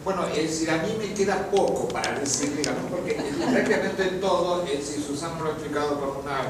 Bueno, es decir, a mí me queda poco para decir, digamos, porque prácticamente todo, es decir, Susana lo ha explicado con una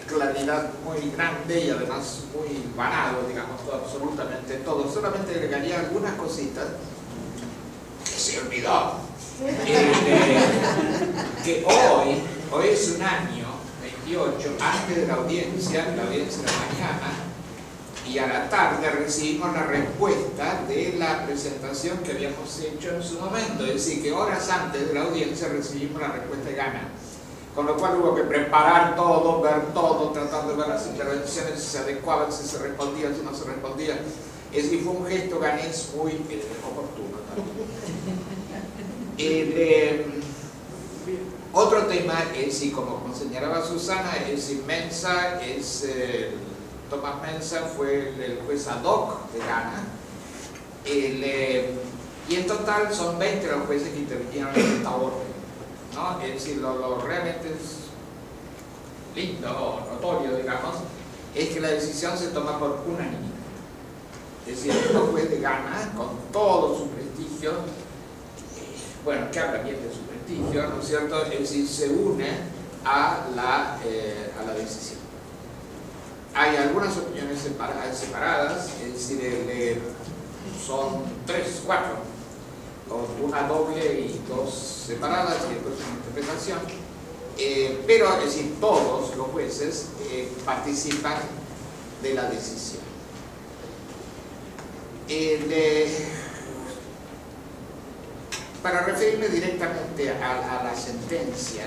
claridad muy grande y además muy vanado, digamos, absolutamente todo. Solamente agregaría algunas cositas que se olvidó. Que hoy es un año, 28, antes de la audiencia de mañana, y a la tarde recibimos la respuesta de la presentación que habíamos hecho en su momento, es decir, que horas antes de la audiencia recibimos la respuesta de Ghana, con lo cual hubo que preparar todo, ver todo, tratar de ver las intervenciones, si se adecuaban, si se respondía, si no se respondía. Es decir, fue un gesto ganés muy oportuno también. Otro tema es, y como señalaba Susana, es inmensa, Tomás Mensah fue el juez ad hoc de Ghana, y en total son 20 los jueces que intervinieron en esta orden, ¿no? Es decir, lo realmente es lindo o notorio, digamos, es que la decisión se toma por unanimidad. Es decir, el juez de Ghana, con todo su prestigio, bueno, que habla bien de su prestigio, ¿no es cierto? Es decir, se une a la decisión. Hay algunas opiniones separadas, es decir, son 3, 4, una doble y 2 separadas y después una interpretación, pero es decir, todos los jueces participan de la decisión. Para referirme directamente a la sentencia,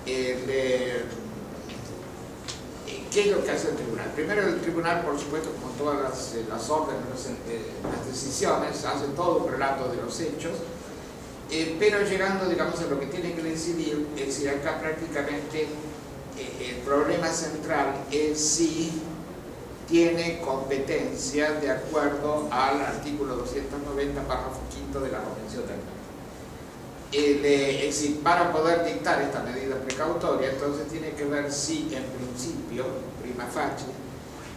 ¿qué es lo que hace el tribunal? Primero, el tribunal, por supuesto, como todas las órdenes, las decisiones, hace todo un relato de los hechos, pero llegando, digamos, a lo que tiene que decidir, es decir, acá prácticamente el problema central es si tiene competencia de acuerdo al artículo 290, párrafo 5 de la Convención del Mar. Es decir, para poder dictar esta medida precautoria, entonces tiene que ver si en principio, prima facie,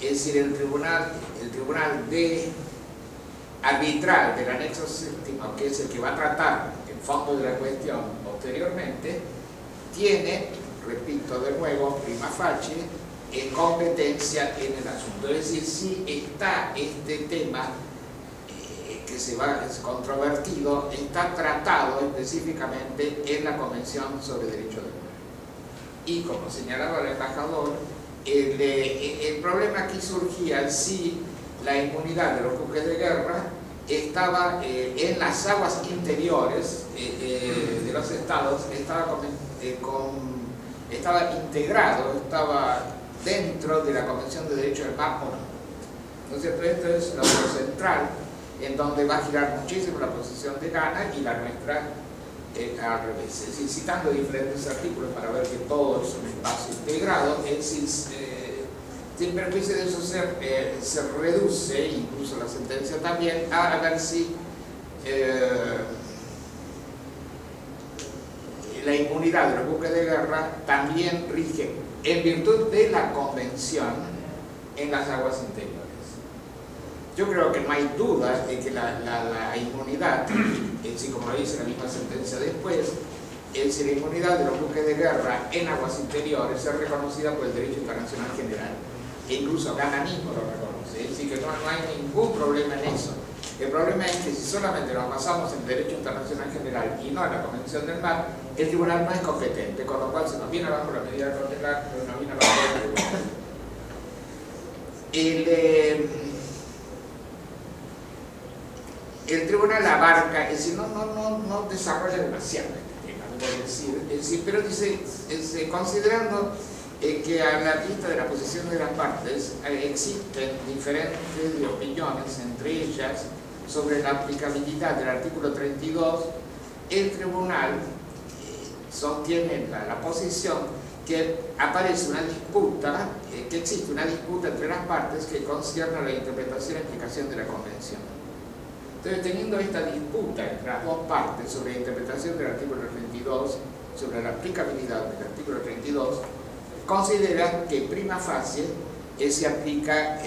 es decir, el tribunal de arbitral del anexo séptimo, que es el que va a tratar el fondo de la cuestión posteriormente, tiene, repito de nuevo, prima facie, competencia en el asunto. Es decir, si está este tema que es controvertido, está tratado específicamente en la Convención sobre Derecho de Mujer. Y como señalaba el embajador, el problema aquí surgía si la inmunidad de los buques de guerra estaba en las aguas interiores de los estados, estaba integrado, estaba dentro de la Convención de Derecho del Mar o no. Entonces, esto es lo central, en donde va a girar muchísimo la posición de Ghana y la nuestra al revés. Es decir, citando diferentes artículos para ver que todo es un espacio integrado, es decir, sin perjuicio de eso se reduce, incluso la sentencia también, a ver si la inmunidad de los buques de guerra también rige en virtud de la convención en las aguas interiores. Yo creo que no hay duda de que la inmunidad, así como lo dice la misma sentencia después, es decir, la inmunidad de los buques de guerra en aguas interiores es reconocida por el derecho internacional general, e incluso Ghana mismo lo reconoce, es decir, que no hay ningún problema en eso. El problema es que si solamente nos basamos en el derecho internacional general y no en la Convención del Mar, el tribunal no es competente, con lo cual se nos viene abajo la medida de cautelar, pero nos viene abajo el tribunal. El tribunal abarca, es decir, no desarrolla demasiado este tema, debo decir, pero dice, considerando que a la vista de la posición de las partes existen diferentes opiniones, entre ellas sobre la aplicabilidad del artículo 32, el tribunal sostiene la posición que aparece una disputa, que existe una disputa entre las partes que concierne a la interpretación y aplicación de la Convención. Entonces, teniendo esta disputa entre las dos partes sobre la interpretación del artículo 32, sobre la aplicabilidad del artículo 32, considera que prima facie se aplica,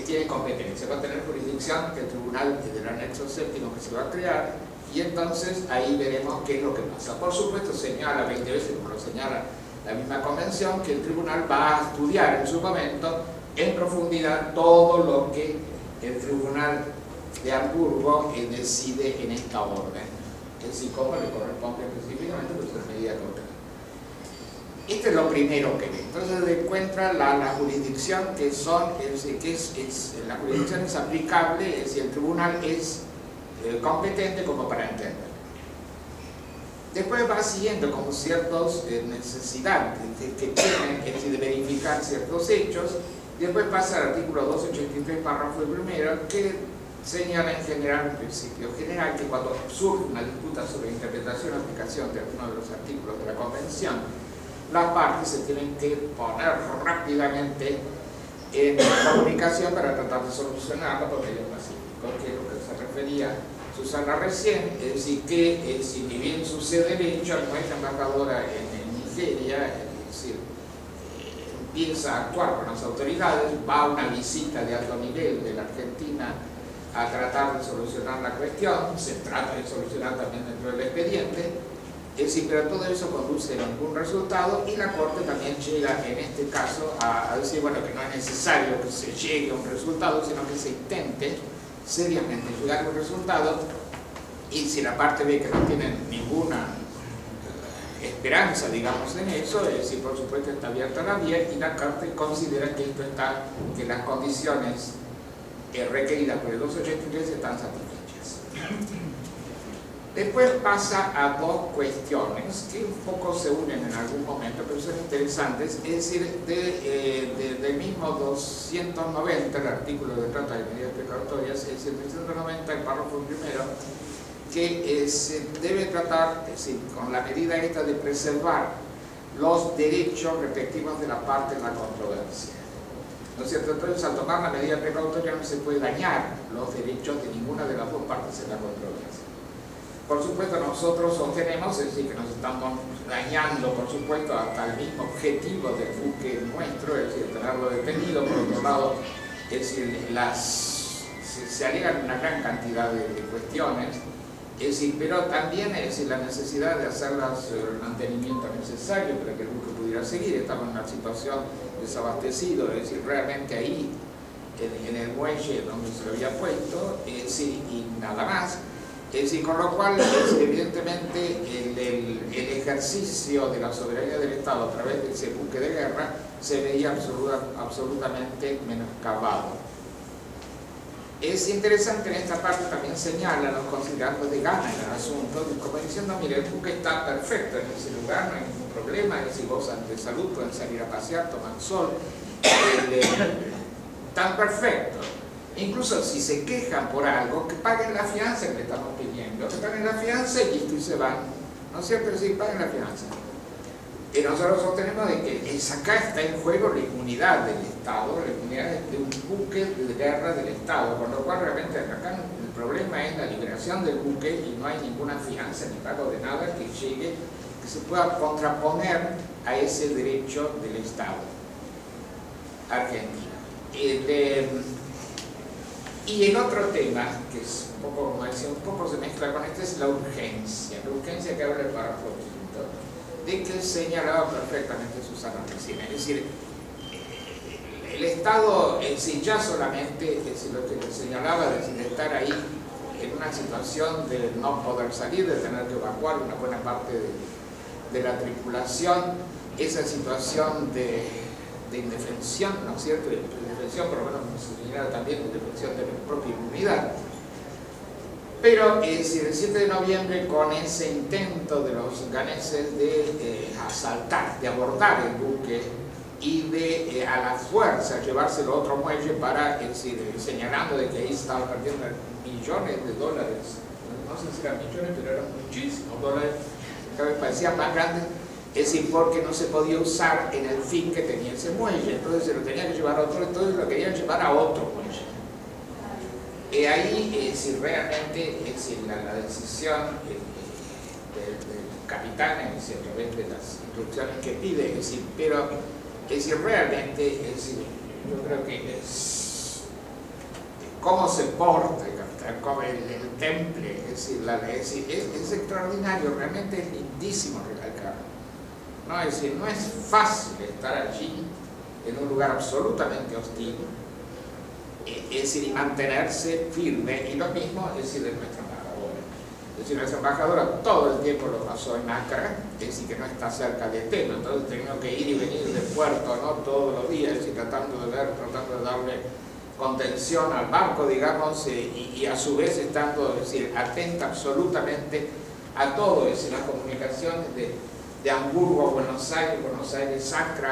tiene competencia, va a tener jurisdicción el tribunal del anexo séptimo que se va a crear, y entonces ahí veremos qué es lo que pasa. Por supuesto, señala 20 veces, como lo señala la misma convención, que el tribunal va a estudiar en su momento en profundidad todo lo que el tribunal de Hamburgo decide en esta orden, es decir, cómo le corresponde específicamente pues, la medida cautelar. Este es lo primero que ve. Entonces encuentra la jurisdicción que son, es decir, la jurisdicción es aplicable, es decir, el tribunal es competente como para entender. Después va siguiendo como ciertas necesidades que tienen, es decir, de verificar ciertos hechos. Después pasa al artículo 283, párrafo primero, que señala en general, un principio general, que cuando surge una disputa sobre interpretación o aplicación de alguno de los artículos de la Convención, las partes se tienen que poner rápidamente en comunicación para tratar de solucionarlo por medio pacífico, que es lo que se refería Susana recién, es decir, que si bien sucede el hecho, nuestra embajadora en Nigeria, es decir, empieza a actuar con las autoridades, va a una visita de alto nivel de la Argentina a tratar de solucionar la cuestión, se trata de solucionar también dentro del expediente, es decir, pero todo eso conduce a ningún resultado, y la Corte también llega en este caso a decir, bueno, que no es necesario que se llegue a un resultado, sino que se intente seriamente llegar a un resultado, y si la parte ve que no tiene ninguna esperanza, digamos, en eso, es decir, por supuesto está abierta la vía, y la Corte considera que esto está, que las condiciones requeridas por el 283 están satisfechas. Después pasa a dos cuestiones que un poco se unen en algún momento, pero son interesantes, es decir, del mismo 290, el artículo de trata de medidas precautorias, es decir, 390, el párrafo primero, que se debe tratar, es decir, con la medida esta de preservar los derechos respectivos de la parte en la controversia. ¿No es cierto? Entonces, al tomar la medida precautoria no se puede dañar los derechos de ninguna de las dos partes en la controversia. Por supuesto, nosotros sostenemos, es decir, que nos estamos dañando, por supuesto, hasta el mismo objetivo del buque nuestro, es decir, tenerlo detenido. Por otro lado, es decir, se alegan una gran cantidad de cuestiones, es decir, pero también es decir, la necesidad de hacer el mantenimiento necesario para que el buque pudiera seguir. Estaba en una situación desabastecido, es decir, realmente ahí, en el muelle donde se lo había puesto, es decir, y nada más. Es decir, con lo cual, evidentemente, el ejercicio de la soberanía del Estado a través de ese buque de guerra se veía absolutamente menoscabado. Es interesante en esta parte también señala los considerandos de Gana en el asunto, como diciendo, mire, el buque está perfecto en ese lugar, no hay ningún problema, es decir, gozan de salud, pueden salir a pasear, toman sol, tan perfecto. Incluso si se quejan por algo, que paguen la fianza que le estamos pidiendo, que paguen la fianza y listo, y se van. ¿No es cierto? Sí, paguen la fianza. Y nosotros sostenemos de que acá está en juego la inmunidad del Estado, la inmunidad de un buque de guerra del Estado, con lo cual realmente acá el problema es la liberación del buque y no hay ninguna fianza ni pago de nada que llegue, que se pueda contraponer a ese derecho del Estado argentino. Y el otro tema, que es un poco, como decía, un poco se mezcla con este, es la urgencia que habla el párrafo quinto, de que señalaba perfectamente Susana recién. Es decir, el Estado, si ya solamente, es decir, lo que señalaba, es decir, de estar ahí en una situación de no poder salir, de tener que evacuar una buena parte de la tripulación, esa situación de indefensión, ¿no es cierto?, de indefensión, por lo menos se señala también de indefensión de la propia inmunidad. Pero el 7 de noviembre, con ese intento de los ganeses de asaltar, de abordar el buque y de a la fuerza llevárselo a otro muelle para, decir, señalando de que ahí estaban perdiendo millones de dólares, no sé si eran millones, pero eran muchísimos dólares, cada vez parecían más grandes. Es decir, porque no se podía usar en el fin que tenía ese muelle, entonces se lo tenía que llevar a otro, entonces lo querían llevar a otro muelle. Y ahí, si realmente, la decisión del capitán, a través de las instrucciones que pide, pero realmente, yo creo que es cómo se porta el capitán, como el temple, es decir, es extraordinario, realmente es lindísimo recalcarlo, ¿no? Es decir, no es fácil estar allí en un lugar absolutamente hostil, es decir, y mantenerse firme, y lo mismo es decir de nuestra embajadora. Es decir, nuestra embajadora todo el tiempo lo pasó en Acre, es decir, que no está cerca de Telo, entonces tenía que ir y venir del puerto, ¿no? Todos los días, es decir, tratando de darle contención al barco, digamos, y a su vez estando, es decir, atenta absolutamente a todo, es decir, las comunicaciones de Hamburgo a Buenos Aires, Acre,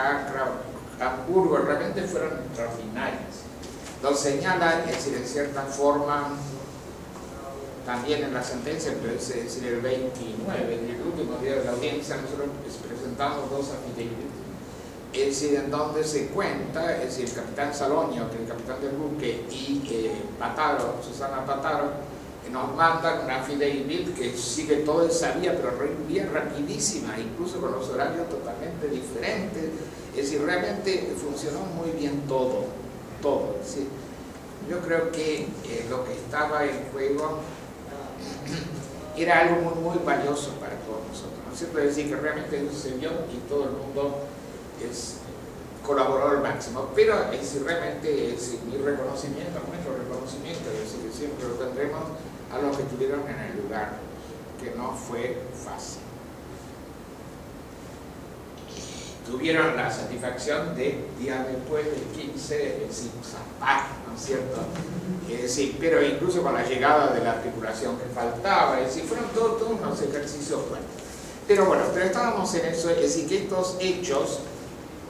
Hamburgo, realmente fueron extraordinarias. Lo señala, es decir, en cierta forma, también en la sentencia, pero es decir, el 29, el último día de la audiencia, nosotros presentamos dos affidavits, es decir, en donde se cuenta, es decir, el capitán Salonio, que es el capitán del buque, y Susana Pataro, nos mandan una affidavit que sigue toda esa vía, pero bien rapidísima, incluso con los horarios totalmente diferentes, es decir, realmente funcionó muy bien todo. Es decir, yo creo que lo que estaba en juego era algo muy valioso para todos nosotros, ¿no es cierto? Es decir, que realmente eso se vio y todo el mundo colaboró al máximo, pero es realmente mi reconocimiento, nuestro reconocimiento, es decir, que siempre lo tendremos a los que estuvieron en el lugar, que no fue fácil. Tuvieron la satisfacción de, días después del 15, decir, zapar, ¿no es cierto? Sí, pero incluso con la llegada de la articulación que faltaba, es decir, fueron todos unos ejercicios buenos. Pero bueno, pero estábamos en eso, es decir, que estos hechos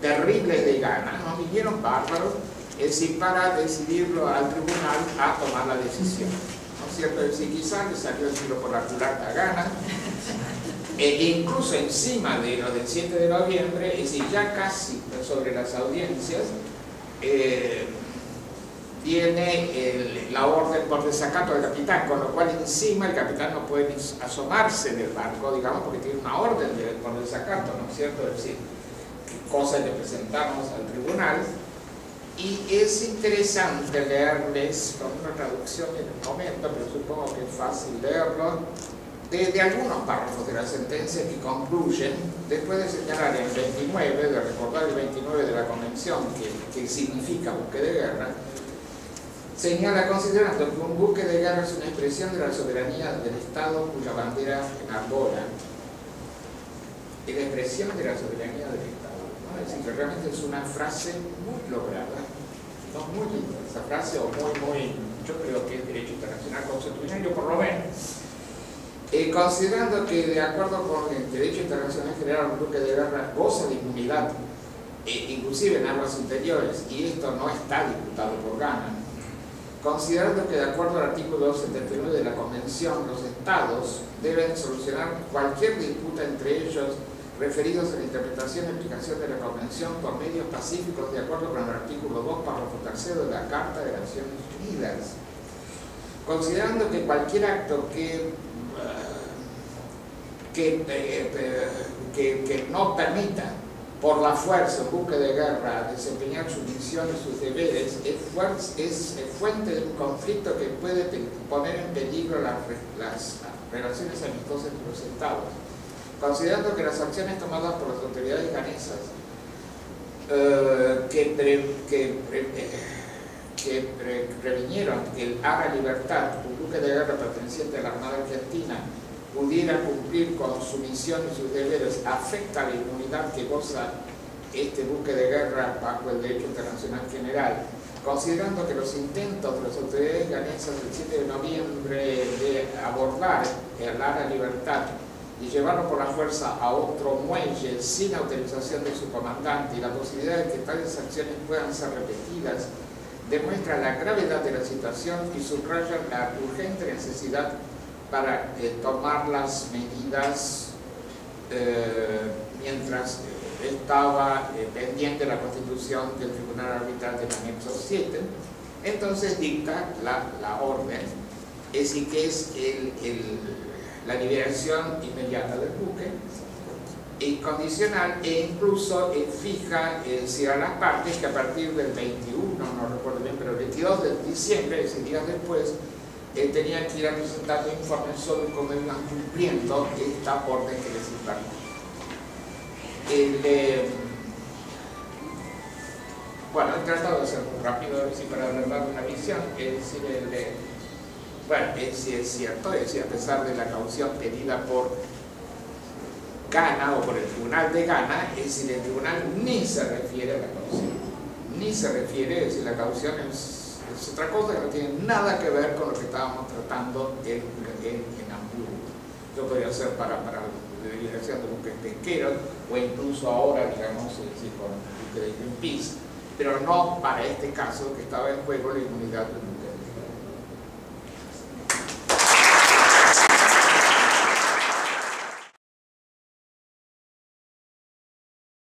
terribles de Ghana nos vinieron bárbaros, es decir, para decidirlo al tribunal a tomar la decisión, ¿no es cierto? Es decir, quizás le salió el tiro por la culata a Ghana, e incluso encima de lo del 7 de noviembre, es decir, ya casi sobre las audiencias, viene la orden por desacato del capitán, con lo cual encima el capitán no puede ni asomarse del barco, digamos, porque tiene una orden por desacato, ¿no es cierto? Es decir, cosa que presentamos al tribunal, y es interesante leerles con una traducción en el momento, pero supongo que es fácil leerlo, de algunos párrafos de la sentencia que concluyen, después de señalar el 29, de recordar el 29 de la Convención, que significa buque de guerra, señala, considerando que un buque de guerra es una expresión de la soberanía del Estado cuya bandera enarbola, y la expresión de la soberanía del Estado, ¿no? Es decir, que realmente es una frase muy lograda, no muy linda esa frase, o muy, yo creo que es derecho internacional constitucional, por lo menos. Considerando que, de acuerdo con el derecho internacional general, un buque de guerra goza de inmunidad, inclusive en aguas interiores, y esto no está disputado por Ghana, considerando que, de acuerdo al artículo 79 de la Convención, los Estados deben solucionar cualquier disputa entre ellos referidos a la interpretación y aplicación de la Convención por medios pacíficos, de acuerdo con el artículo 2, párrafo 3 de la Carta de las Naciones Unidas, considerando que cualquier acto que no permita por la fuerza un buque de guerra desempeñar sus misiones, sus deberes, es fuente de un conflicto que puede poner en peligro las relaciones amistosas entre los Estados. Considerando que las acciones tomadas por las autoridades ganesas que previnieron que el Ara Libertad, un buque de guerra perteneciente a la Armada Argentina, pudiera cumplir con su misión y sus deberes, afecta la inmunidad que goza este buque de guerra bajo el derecho internacional general, considerando que los intentos de las autoridades ganesas el 7 de noviembre de abordar el Ara Libertad y llevarlo por la fuerza a otro muelle sin autorización de su comandante y la posibilidad de que tales acciones puedan ser repetidas, demuestra la gravedad de la situación y subraya la urgente necesidad para tomar las medidas mientras estaba pendiente la constitución del Tribunal Arbitral del Anexo 7. Entonces dicta la orden, es decir, que es la liberación inmediata del buque condicional e incluso fija a las partes que a partir del 21, no recuerdo bien, pero el 22 de diciembre, es decir, días después, tenían que ir a presentar informes sobre cómo iban cumpliendo esta orden que les impartí. Bueno, he tratado de ser muy rápido para dar una visión, es decir, bueno, sí es cierto, es decir, a pesar de la caución pedida por Ghana o por el tribunal de Ghana, es decir, el tribunal ni se refiere a la caución, ni se refiere, es decir, la caución es otra cosa que no tiene nada que ver con lo que estábamos tratando en Hamburgo. Yo podría ser para la dirección de buques pesqueros o incluso ahora, digamos, es decir, con el buque de Greenpeace, pero no para este caso que estaba en juego la inmunidad del